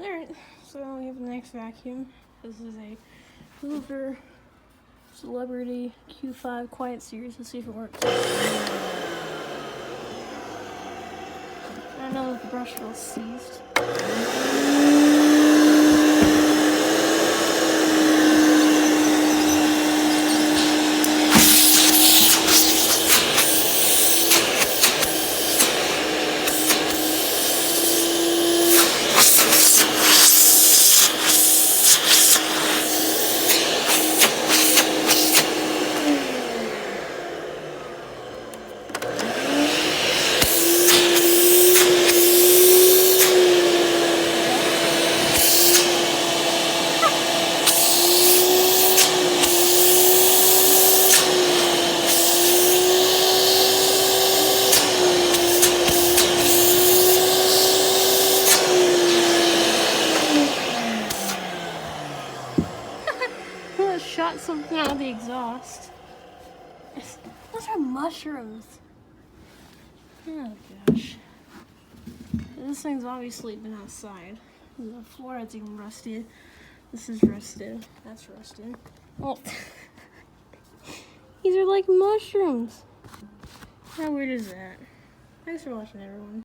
Alright, so we have the next vacuum. This is a Hoover Celebrity Q5 Quiet Series. Let's see if it works. I don't know if the brush feels seized. Shot something out of the exhaust. Those are mushrooms. Oh gosh. This thing's obviously been outside. The floor is even rusted. This is rusted. That's rusted. Oh. These are like mushrooms. How weird is that? Thanks for watching, everyone.